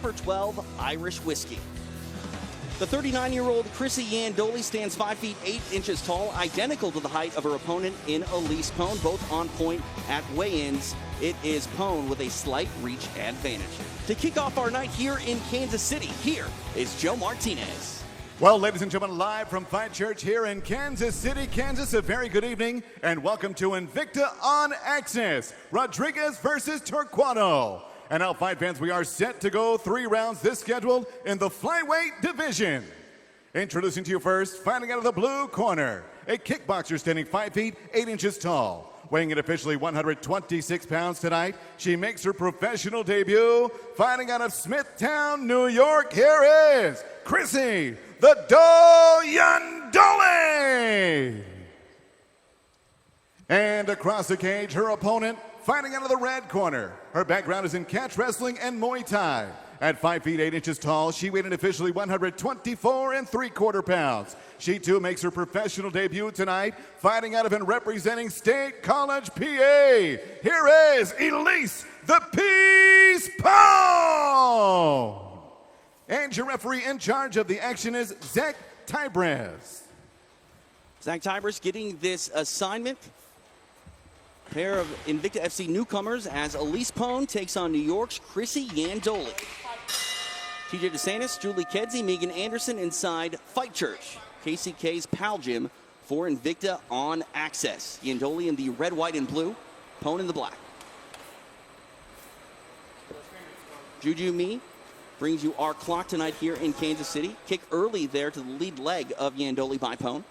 Number 12, Irish Whiskey. The 39-year-old Chrissy Yandoli stands 5 feet 8 inches tall, identical to the height of her opponent in Elise Pone, both on point at weigh-ins. It is Pone with a slight reach advantage. To kick off our night here in Kansas City, here is Joe Martinez. Well, ladies and gentlemen, live from Fight Church here in Kansas City, Kansas, a very good evening and welcome to Invicta on Access, Rodriguez versus Torquato. And now, fight fans, we are set to go 3 rounds this scheduled in the flyweight division. Introducing to you first, fighting out of the blue corner, a kickboxer standing 5 feet 8 inches tall. Weighing in officially 126 pounds tonight, she makes her professional debut. Fighting out of Smithtown, New York, here is Chrissy the Doll Yandoli. And across the cage, her opponent, fighting out of the red corner. Her background is in catch wrestling and Muay Thai. At 5 feet 8 inches tall, she weighed in officially 124 3/4 pounds. She too makes her professional debut tonight, fighting out of and representing State College, PA. Here is Elise the Peace Pone. And your referee in charge of the action is Zach Tybres. Zach Tybres getting this assignment. Pair of Invicta FC newcomers as Elise Pone takes on New York's Chrissy Yandoli. TJ DeSantis, Julie Kedzie, Megan Anderson inside Fight Church, KCK's Pal Gym for Invicta on Access. Yandoli in the red, white, and blue, Pone in the black. Juju Me brings you our clock tonight here in Kansas City. Kick early there to the lead leg of Yandoli by Pone.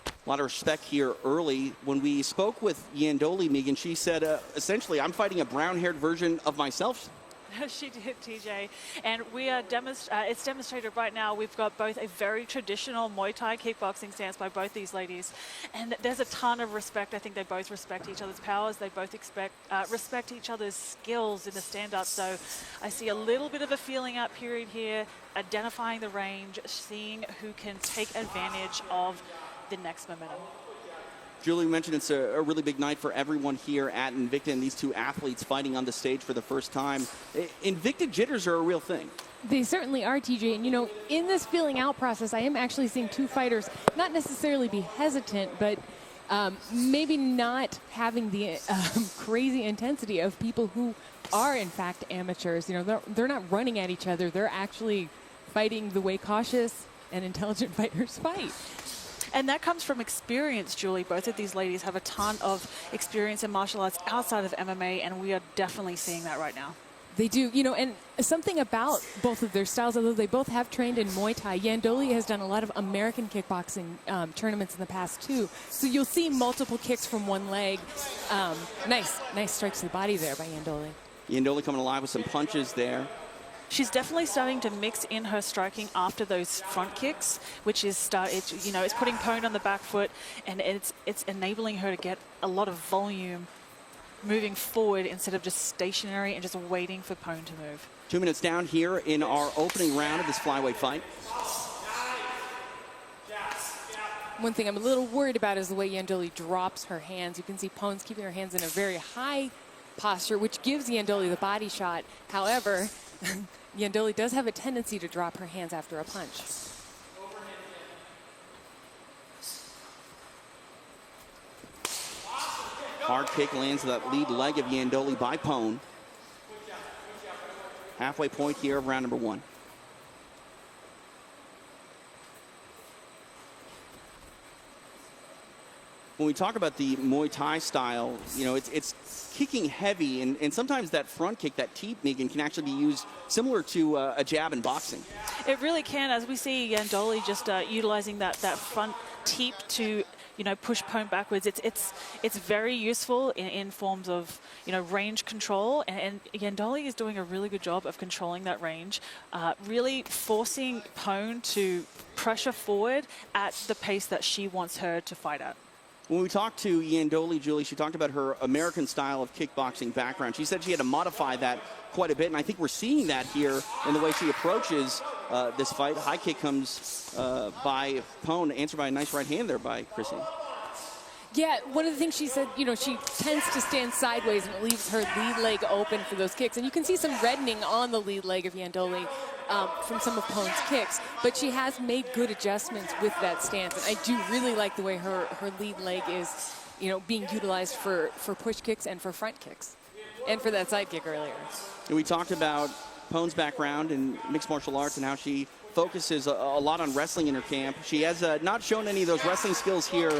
A lot of respect here early. When we spoke with Yandoli, Megan, she said, essentially, I'm fighting a brown-haired version of myself. She did, TJ. And we are it's demonstrated right now. We've got both a very traditional Muay Thai kickboxing stance by both these ladies. And there's a ton of respect. I think they both respect each other's powers. They both respect each other's skills in the stand-up. So I see a little bit of a feeling out period here, identifying the range, seeing who can take advantage of the next momentum. Julie mentioned it's a really big night for everyone here at Invicta, and these two athletes fighting on the stage for the first time. Invicta jitters are a real thing. They certainly are, TJ. And, you know, in this feeling out process, I am actually seeing two fighters not necessarily be hesitant, but maybe not having the crazy intensity of people who are, in fact, amateurs. You know, they're not running at each other. They're actually fighting the way cautious and intelligent fighters fight. And that comes from experience, Julie. Both of these ladies have a ton of experience in martial arts outside of MMA, and we are definitely seeing that right now. They do, you know, and something about both of their styles, although they both have trained in Muay Thai, Yandoli has done a lot of American kickboxing tournaments in the past, too. So you'll see multiple kicks from one leg. Nice strikes to the body there by Yandoli. Yandoli coming alive with some punches there. She's definitely starting to mix in her striking after those front kicks, which is it's putting Pone on the back foot, and it's enabling her to get a lot of volume moving forward instead of just stationary and just waiting for Pone to move. 2 minutes down here in our opening round of this flyweight fight. One thing I'm a little worried about is the way Yandoli drops her hands. You can see Pone's keeping her hands in a very high posture, which gives Yandoli the body shot. However, Yandoli does have a tendency to drop her hands after a punch. Hard kick lands to that lead leg of Yandoli by Pone. Halfway point here of round number 1. When we talk about the Muay Thai style, you know, it's kicking heavy, and sometimes that front kick, that teep, Megan, can actually be used similar to a jab in boxing. It really can, as we see Yandoli just utilizing that front teep to, you know, push Pone backwards. It's very useful in forms of, you know, range control, and Yandoli is doing a really good job of controlling that range, really forcing Pone to pressure forward at the pace that she wants her to fight at. When we talked to Yandoli, Julie, she talked about her American style of kickboxing background. She said she had to modify that quite a bit, and I think we're seeing that here in the way she approaches this fight. High kick comes by Pone, answered by a nice right hand there by Chrissy. Yeah, one of the things she said, you know, she tends to stand sideways and it leaves her lead leg open for those kicks. And you can see some reddening on the lead leg of Yandoli from some of Pone's kicks. But she has made good adjustments with that stance. And I do really like the way her lead leg is, you know, being utilized for push kicks and for front kicks. And for that side kick earlier. And we talked about Pone's background in mixed martial arts and how she focuses a lot on wrestling in her camp. She has not shown any of those wrestling skills here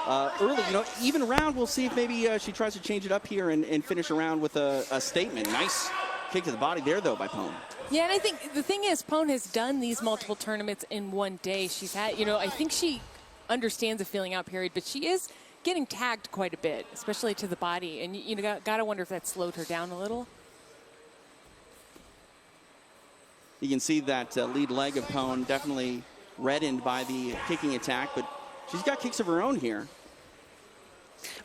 early. You know, even round, we'll see if maybe she tries to change it up here and finish around with a statement. Nice kick to the body there, though, by Pone. Yeah, and I think the thing is, Pone has done these multiple tournaments in one day. She's had, you know, I think she understands a feeling out period, but she is getting tagged quite a bit, especially to the body. And you know, gotta wonder if that slowed her down a little. You can see that lead leg of Pone definitely reddened by the kicking attack, but she's got kicks of her own here.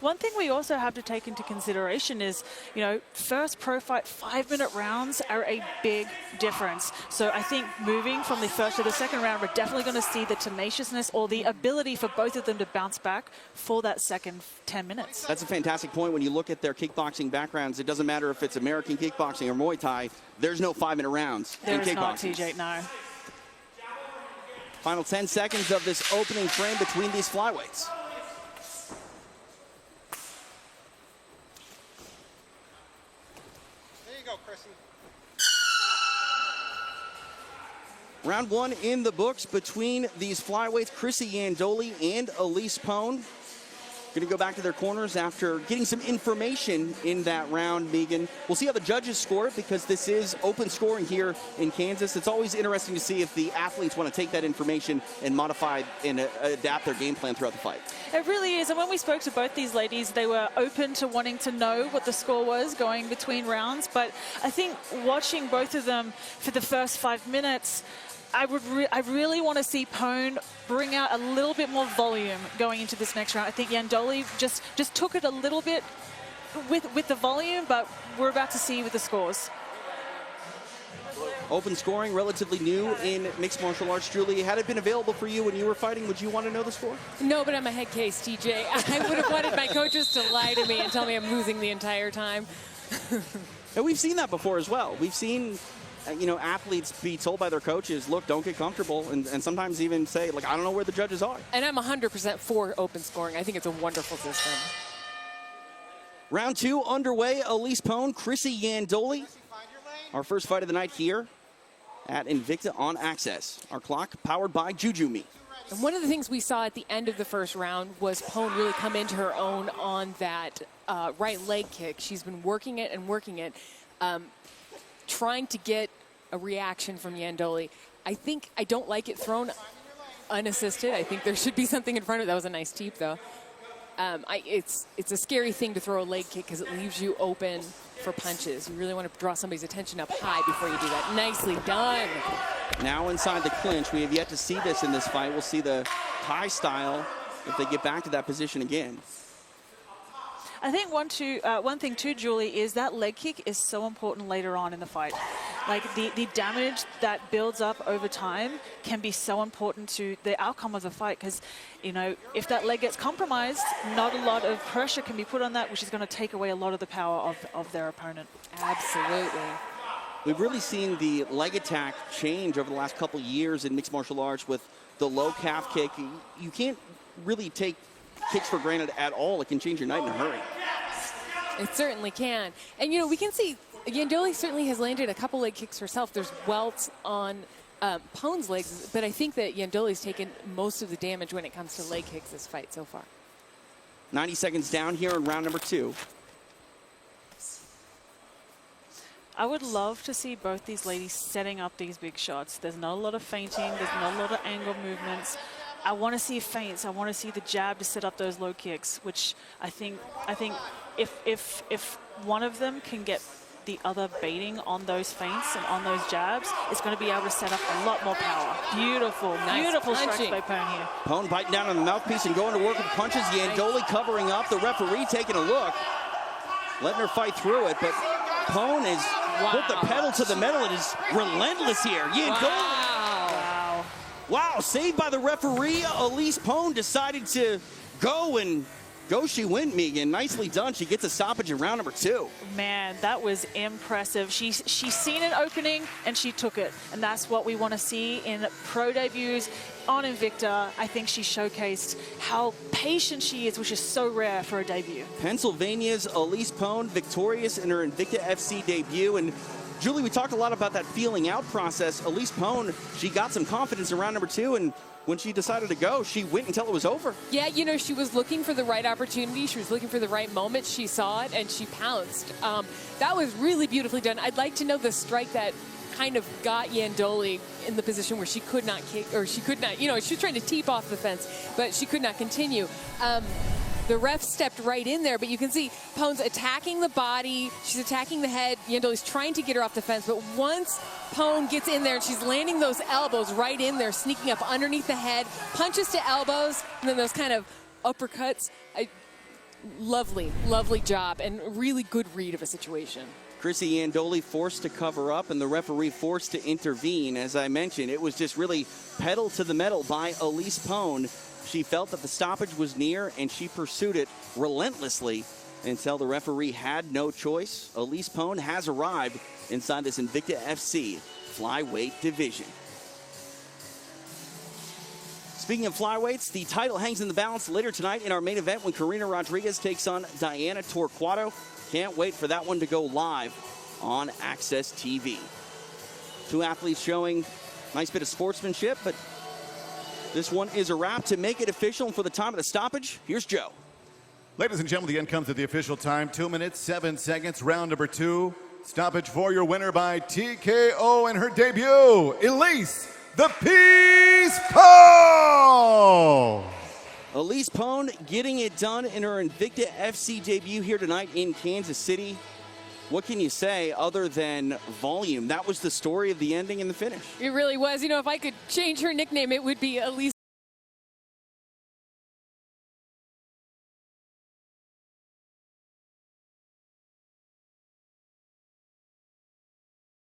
One thing we also have to take into consideration is, you know, first pro fight 5-minute rounds are a big difference. So I think moving from the first to the second round, we're definitely going to see the tenaciousness or the ability for both of them to bounce back for that second 10 minutes. That's a fantastic point. When you look at their kickboxing backgrounds, it doesn't matter if it's American kickboxing or Muay Thai, there's no 5-minute rounds in There is not, kickboxing. TJ, no. Final 10 seconds of this opening frame between these flyweights. Round one in the books between these flyweights, Chrissy Yandoli and Elise Pone. Going to go back to their corners after getting some information in that round, Megan. We'll see how the judges score it because this is open scoring here in Kansas. It's always interesting to see if the athletes want to take that information and modify and adapt their game plan throughout the fight. It really is. And when we spoke to both these ladies, they were open to wanting to know what the score was going between rounds. But I think watching both of them for the first 5 minutes, I really want to see Pone bring out a little bit more volume going into this next round. I think Yandoli just took it a little bit with the volume, but we're about to see with the scores. Open scoring, relatively new in mixed martial arts. Julie, had it been available for you when you were fighting, would you want to know the score? No, but I'm a head case, TJ. I would have wanted my coaches to lie to me and tell me I'm losing the entire time. And we've seen that before as well. We've seen you know, athletes be told by their coaches, look, don't get comfortable, and sometimes even say, like, I don't know where the judges are. And I'm 100% for open scoring. I think it's a wonderful system. Round two underway. Elise Pone, Chrissy Yandoli. Our first fight of the night here at Invicta on Access. Our clock powered by Juju Me. And one of the things we saw at the end of the first round was Pone really come into her own on that right leg kick. She's been working it and working it. Trying to get a reaction from Yandoli. I don't like it thrown unassisted. I think there should be something in front of it. That was a nice teep, though. It's a scary thing to throw a leg kick because it leaves you open for punches. You really want to draw somebody's attention up high before you do that. Nicely done. Now inside the clinch. We have yet to see this in this fight. We'll see the Thai style if they get back to that position again. I think one thing too, Julie, is that leg kick is so important later on in the fight. Like the damage that builds up over time can be so important to the outcome of the fight because, you know, if that leg gets compromised, not a lot of pressure can be put on that, which is going to take away a lot of the power of their opponent. Absolutely. We've really seen the leg attack change over the last couple years in mixed martial arts with the low calf kick. You can't really take kicks for granted at all. It can change your night in a hurry. It certainly can. And, you know, we can see Yandoli certainly has landed a couple leg kicks herself. There's welts on Pone's legs, but I think that Yandoli's taken most of the damage when it comes to leg kicks this fight so far. 90 seconds down here in round number two. I would love to see both these ladies setting up these big shots. There's not a lot of feinting. There's not a lot of angle movements. I want to see feints. I want to see the jab to set up those low kicks, which I think if one of them can get the other baiting on those feints and on those jabs, it's going to be able to set up a lot more power. Beautiful, nice beautiful punching strikes by Pone here. Pone biting down on the mouthpiece and going to work with punches. Yandoli covering up. The referee taking a look, letting her fight through it, but Pone is put the pedal to the metal and is relentless here. Yandoli. Wow, saved by the referee. Elise Pone decided to go and Go she went, Megan. Nicely done. She gets a stoppage in round number 2. Man, that was impressive. She's seen an opening and she took it. And that's what we want to see in pro debuts on Invicta. I think she showcased how patient she is, which is so rare for a debut. Pennsylvania's Elise Pone victorious in her Invicta FC debut. And Julie, we talked a lot about that feeling out process. Elise Pone, she got some confidence in round number 2, and when she decided to go, she went until it was over. Yeah, you know, she was looking for the right opportunity. She was looking for the right moment. She saw it, and she pounced. That was really beautifully done. I'd like to know the strike that kind of got Yandoli in the position where she could not kick, or she could not, you know, she was trying to teep off the fence, but she could not continue. The ref stepped right in there, but you can see Pone's attacking the body. She's attacking the head. Yandoli's trying to get her off the fence, but once Pone gets in there and she's landing those elbows right in there, sneaking up underneath the head, punches to elbows, and then those kind of uppercuts. Lovely, lovely job, and really good read of a situation. Chrissy Yandoli forced to cover up, and the referee forced to intervene. As I mentioned, it was just really pedal to the metal by Elise Pone. She felt that the stoppage was near, and she pursued it relentlessly until the referee had no choice. Elise Pone has arrived inside this Invicta FC flyweight division. Speaking of flyweights, the title hangs in the balance later tonight in our main event when Karina Rodriguez takes on Diana Torquato. Can't wait for that one to go live on Access TV. Two athletes showing a nice bit of sportsmanship, but this one is a wrap. To make it official and for the time of the stoppage, here's Joe. Ladies and gentlemen, the end comes at the official time. 2 minutes, 7 seconds, round number 2. Stoppage for your winner by TKO in her debut, Elise the Peace Pone. Elise Pone getting it done in her Invicta FC debut here tonight in Kansas City. What can you say other than volume? That was the story of the ending and the finish. It really was. You know, if I could change her nickname, it would be Elise